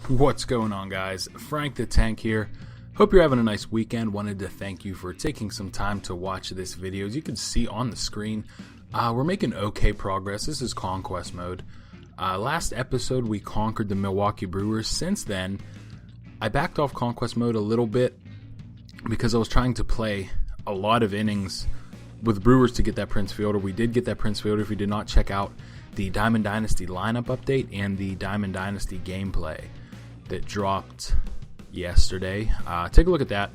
What's going on, guys? Frank the Tank here. Hope you're having a nice weekend. Wanted to thank you for taking some time to watch this video. As you can see on the screen, we're making okay progress. This is Conquest mode. Last episode we conquered the Milwaukee Brewers. Since then, I backed off Conquest mode a little bit because I was trying to play a lot of innings with Brewers to get that Prince Fielder. We did get that Prince Fielder. If you did not check out the Diamond Dynasty lineup update and the Diamond Dynasty gameplay that dropped yesterday, take a look at that.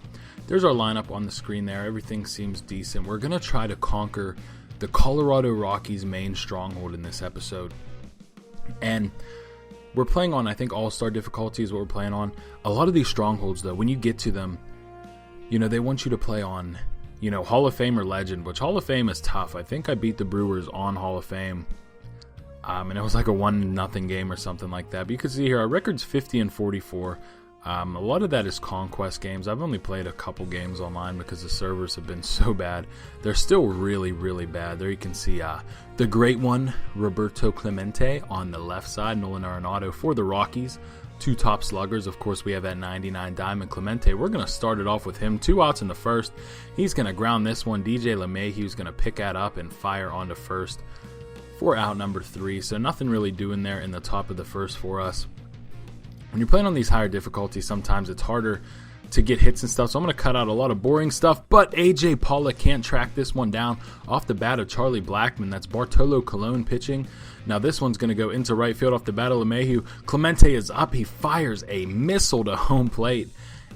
There's our lineup on the screen there. Everything seems decent. We're going to try to conquer the Colorado Rockies main stronghold in this episode. And we're playing on, I think, all-star difficulty is what we're playing on. A lot of these strongholds, though, when you get to them, you know, they want you to play on, you know, Hall of Fame or Legend, which Hall of Fame is tough. I think I beat the Brewers on Hall of Fame. And it was like a 1-0 game or something like that. But you can see here, our record's 50-44. A lot of that is Conquest games. I've only played a couple games online because the servers have been so bad. They're still really, really bad. There you can see the great one, Roberto Clemente, on the left side. Nolan Arenado for the Rockies. Two top sluggers. Of course, we have that 99 Diamond Clemente. We're going to start it off with him. 2 outs in the first. He's going to ground this one. DJ LeMahieu's going to pick that up and fire onto first for out number 3. So nothing really doing there in the top of the first for us. When you're playing on these higher difficulties, sometimes it's harder to get hits and stuff. So I'm going to cut out a lot of boring stuff. But AJ Pollock can't track this one down off the bat of Charlie Blackmon. That's Bartolo Colon pitching. Now this one's going to go into right field off the bat of LeMahieu. Clemente is up. He fires a missile to home plate.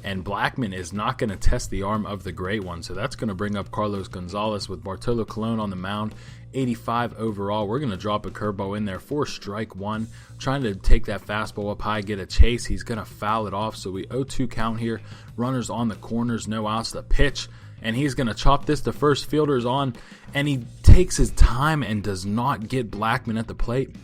And Blackmon is not going to test the arm of the great one. So that's going to bring up Carlos Gonzalez with Bartolo Colon on the mound. 85 overall. We're going to drop a curveball in there for strike 1. Trying to take that fastball up high, get a chase. He's going to foul it off. So we 0-2 count here. Runners on the corners, no outs. The pitch. And he's going to chop this. The first fielder's on. And he takes his time and does not get Blackmon at the plate.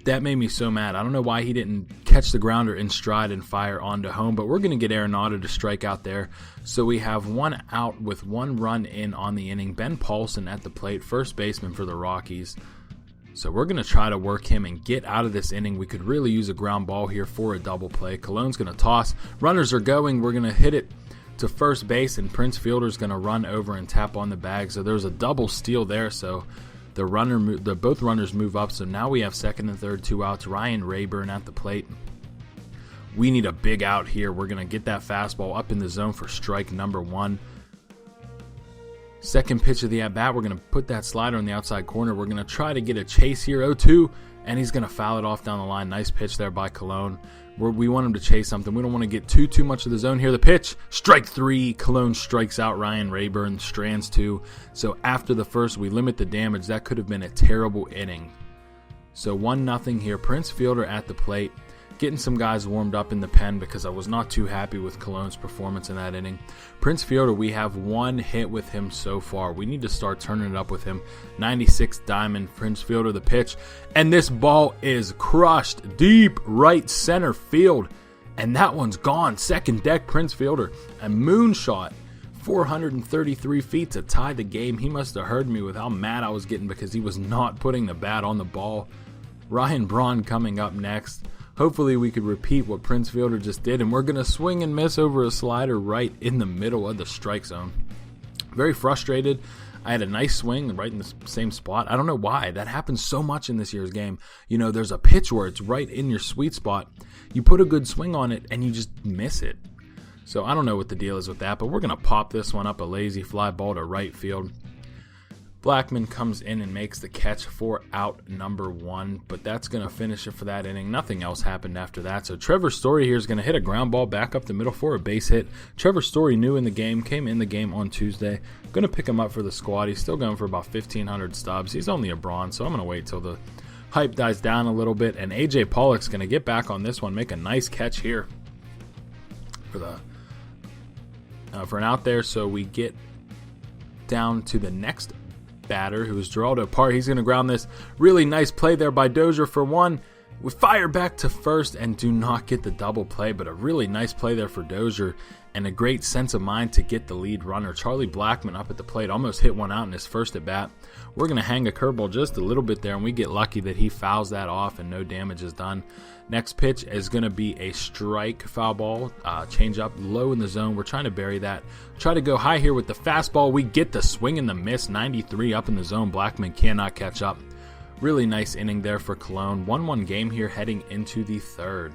That made me so mad. I don't know why he didn't catch the grounder in stride and fire onto home, but we're going to get Arenado to strike out there. So we have 1 out with 1 run in on the inning. Ben Paulson at the plate, first baseman for the Rockies. So we're going to try to work him and get out of this inning. We could really use a ground ball here for a double play. Colon's going to toss. Runners are going. We're going to hit it to first base, and Prince Fielder's going to run over and tap on the bag. So there's a double steal there. So both runners move up, so now we have second and third, 2 outs. Ryan Rayburn at the plate. We need a big out here. We're going to get that fastball up in the zone for strike number 1. Second pitch of the at-bat, we're going to put that slider on the outside corner. We're going to try to get a chase here, 0-2, and he's going to foul it off down the line. Nice pitch there by Colon. We want him to chase something. We don't want to get too much of the zone here. The pitch, strike 3. Colon strikes out Ryan Rayburn, strands 2. So after the first, we limit the damage. That could have been a terrible inning. So 1-0 here. Prince Fielder at the plate. Getting some guys warmed up in the pen because I was not too happy with Colon's performance in that inning. Prince Fielder, we have 1 hit with him so far. We need to start turning it up with him. 96 Diamond, Prince Fielder, the pitch. And this ball is crushed deep right center field. And that one's gone. Second deck, Prince Fielder. A moonshot. 433 feet to tie the game. He must have heard me with how mad I was getting because he was not putting the bat on the ball. Ryan Braun coming up next. Hopefully we could repeat what Prince Fielder just did, and we're going to swing and miss over a slider right in the middle of the strike zone. Very frustrated. I had a nice swing right in the same spot. I don't know why. That happens so much in this year's game. You know, there's a pitch where it's right in your sweet spot. You put a good swing on it, and you just miss it. So I don't know what the deal is with that, but we're going to pop this one up, a lazy fly ball to right field. Blackmon comes in and makes the catch for out number 1, but that's going to finish it for that inning. Nothing else happened after that. So Trevor Story here is going to hit a ground ball back up the middle for a base hit. Trevor Story, new in the game, came in the game on Tuesday. Going to pick him up for the squad. He's still going for about 1,500 stubs. He's only a bronze, so I'm going to wait till the hype dies down a little bit. And AJ Pollock's going to get back on this one, make a nice catch here for an out there. So we get down to the next batter, who is Geraldo Parr. He's going to ground this. Really nice play there by Dozier for 1. We fire back to first and do not get the double play, but a really nice play there for Dozier and a great sense of mind to get the lead runner. Charlie Blackmon up at the plate, almost hit 1 out in his first at bat. We're going to hang a curveball just a little bit there, and we get lucky that he fouls that off and no damage is done. Next pitch is going to be a strike foul ball, change up low in the zone. We're trying to bury that. Try to go high here with the fastball. We get the swing and the miss, 93 up in the zone. Blackman cannot catch up. Really nice inning there for Cologne. 1-1 game here heading into the third.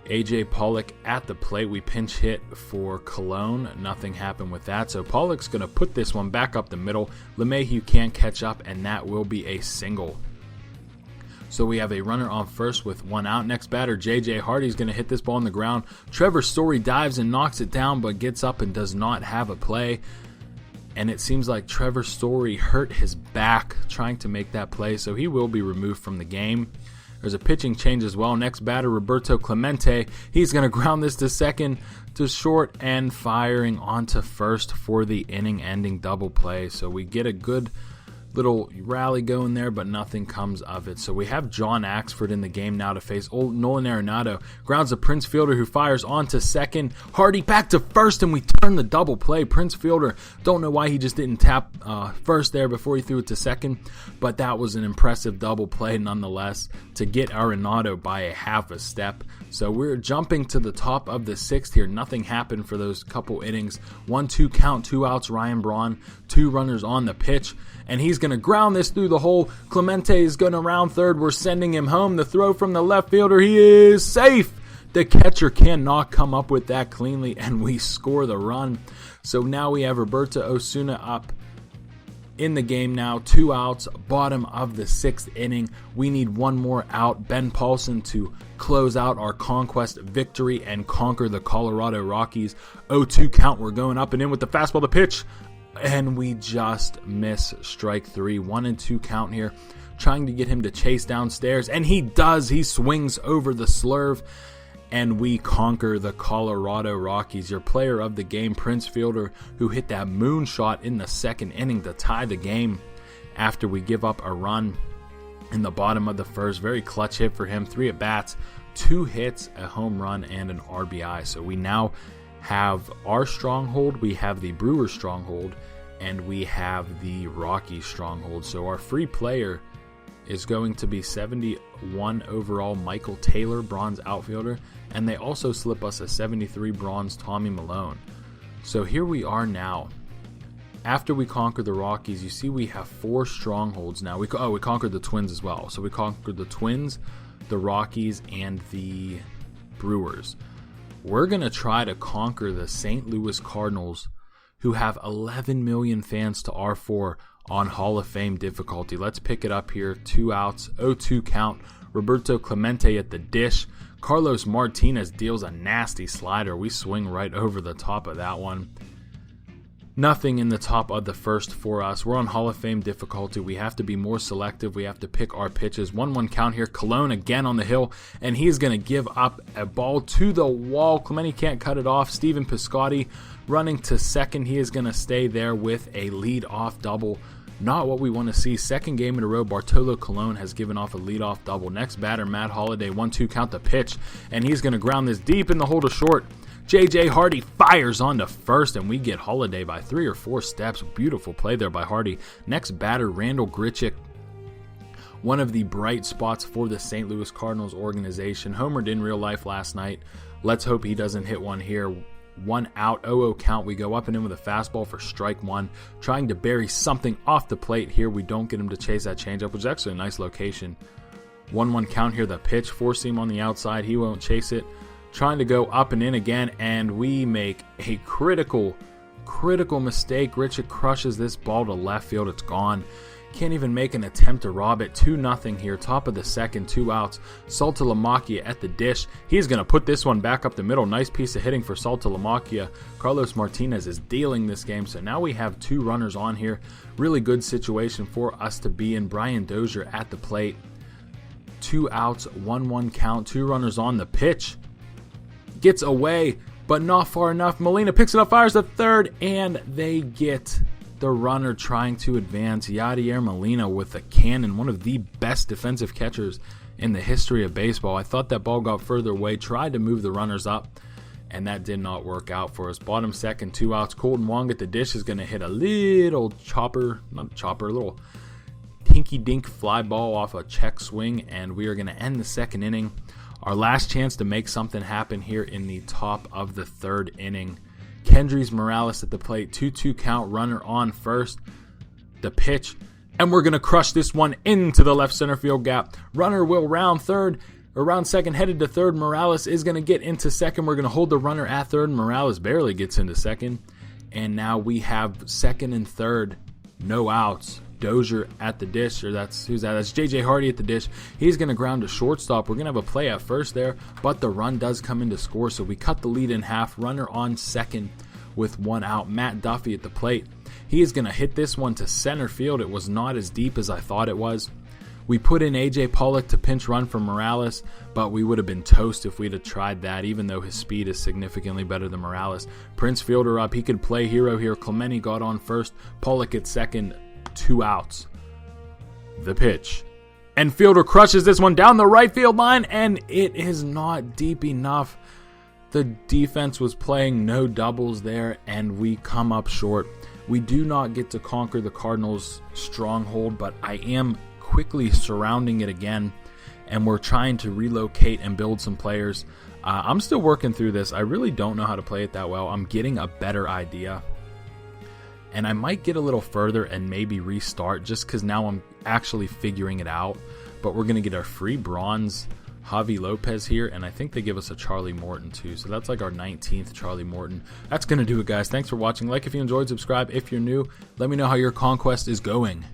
AJ Pollock at the plate. We pinch hit for Cologne. Nothing happened with that. So Pollock's going to put this one back up the middle. LeMahieu can't catch up, and that will be a single. So we have a runner on first with 1 out. Next batter, J.J. Hardy's going to hit this ball on the ground. Trevor Story dives and knocks it down, but gets up and does not have a play. And it seems like Trevor Story hurt his back trying to make that play, so he will be removed from the game. There's a pitching change as well. Next batter, Roberto Clemente. He's going to ground this to second, to short, and firing onto first for the inning-ending double play. So we get a good little rally going there, but nothing comes of it. So we have John Axford in the game now to face old Nolan Arenado. Grounds a Prince Fielder who fires onto second. Hardy back to first, and we turn the double play. Prince Fielder, don't know why he just didn't tap first there before he threw it to second, but that was an impressive double play nonetheless to get Arenado by a half a step. So we're jumping to the top of the sixth here. Nothing happened for those couple innings. 1-2 count, 2 outs. Ryan Braun, 2 runners on the pitch, and he's going to ground this through the hole. Clemente is going to round third. We're sending him home. The throw from the left fielder. He is safe. The catcher cannot come up with that cleanly, and we score the run. So now we have Roberto Osuna up in the game now. 2 outs, bottom of the 6th inning. We need 1 more out. Ben Paulson to close out our conquest victory and conquer the Colorado Rockies. 0-2 count. We're going up and in with the fastball to pitch, and we just miss strike 3. 1-2 count here. Trying to get him to chase downstairs, and he does. He swings over the slurve, and we conquer the Colorado Rockies. Your player of the game, Prince Fielder, who hit that moonshot in the 2nd inning to tie the game after we give up a run in the bottom of the 1st. Very clutch hit for him. 3 at-bats, 2 hits, a home run, and an RBI. So we now have our stronghold, we have the Brewers stronghold, and we have the Rockies stronghold. So our free player is going to be 71 overall Michael Taylor, bronze outfielder, and they also slip us a 73 bronze Tommy Malone. So here we are now. After we conquer the Rockies, you see we have 4 strongholds now. We conquered the Twins as well. So we conquered the Twins, the Rockies, and the Brewers. We're going to try to conquer the St. Louis Cardinals, who have 11 million fans to R4 on Hall of Fame difficulty. Let's pick it up here. 2 outs, 0-2 count. Roberto Clemente at the dish. Carlos Martinez deals a nasty slider. We swing right over the top of that one. Nothing in the top of the 1st for us. We're on Hall of Fame difficulty. We have to be more selective. We have to pick our pitches. 1-1 count here. Cologne again on the hill, and he's going to give up a ball to the wall. Clemente can't cut it off. Steven Piscotty running to second. He is going to stay there with a lead-off double. Not what we want to see. 2nd game in a row, Bartolo Colon has given off a leadoff double. Next batter, Matt Holliday. 1-2 count the pitch, and he's going to ground this deep in the hole to short. J.J. Hardy fires onto first, and we get Holliday by 3 or 4 steps. Beautiful play there by Hardy. Next batter, Randall Grichuk. One of the bright spots for the St. Louis Cardinals organization. Homered in real life last night. Let's hope he doesn't hit one here. 1 out, 0-0 count. We go up and in with a fastball for strike 1. Trying to bury something off the plate here. We don't get him to chase that changeup, which is actually a nice location. 1-1 count here. The pitch, 4-seam on the outside. He won't chase it. Trying to go up and in again, and we make a critical mistake. Grichuk crushes this ball to left field. It's gone. Can't even make an attempt to rob it. 2-0 here. Top of the 2nd, 2 outs. Saltalamacchia at the dish. He's going to put this one back up the middle. Nice piece of hitting for Saltalamacchia. Carlos Martinez is dealing this game, so now we have 2 runners on here. Really good situation for us to be in. Brian Dozier at the plate. 2 outs, 1-1 count. 2 runners on the pitch. Gets away, but not far enough. Molina picks it up, fires the 3rd, and they get the runner trying to advance. Yadier Molina with a cannon, one of the best defensive catchers in the history of baseball. I thought that ball got further away, tried to move the runners up, and that did not work out for us. Bottom 2nd, 2 outs. Colton Wong at the dish is going to hit a little chopper, not a chopper, a little hinky dink fly ball off a check swing, and we are going to end the second inning. Our last chance to make something happen here in the top of the third inning. Kendrys Morales at the plate, 2-2 count, runner on first. The pitch, and we're going to crush this one into the left center field gap. Runner will round second, headed to third. Morales is going to get into second. We're going to hold the runner at third. Morales barely gets into second. And now we have second and third, no outs. Dozier at the dish, or that's J.J. Hardy at the dish. He's going to ground to shortstop. We're going to have a play at first there, but the run does come in to score, so we cut the lead in half. Runner on second with 1 out. Matt Duffy at the plate. He is going to hit this one to center field. It was not as deep as I thought it was. We put in A.J. Pollock to pinch run for Morales, but we would have been toast if we'd have tried that, even though his speed is significantly better than Morales. Prince fielder up. He could play hero here. Clemente got on first. Pollock at second. 2 outs. The pitch. And fielder crushes this one down the right field line, and it is not deep enough. The defense was playing no doubles there, and we come up short. We do not get to conquer the Cardinals' stronghold, but I am quickly surrounding it again, and we're trying to relocate and build some players. I'm still working through this. I really don't know how to play it that well. I'm getting a better idea. And I might get a little further and maybe restart just because now I'm actually figuring it out. But we're going to get our free bronze Javi Lopez here. And I think they give us a Charlie Morton too. So that's like our 19th Charlie Morton. That's going to do it, guys. Thanks for watching. Like if you enjoyed, subscribe if you're new. Let me know how your conquest is going.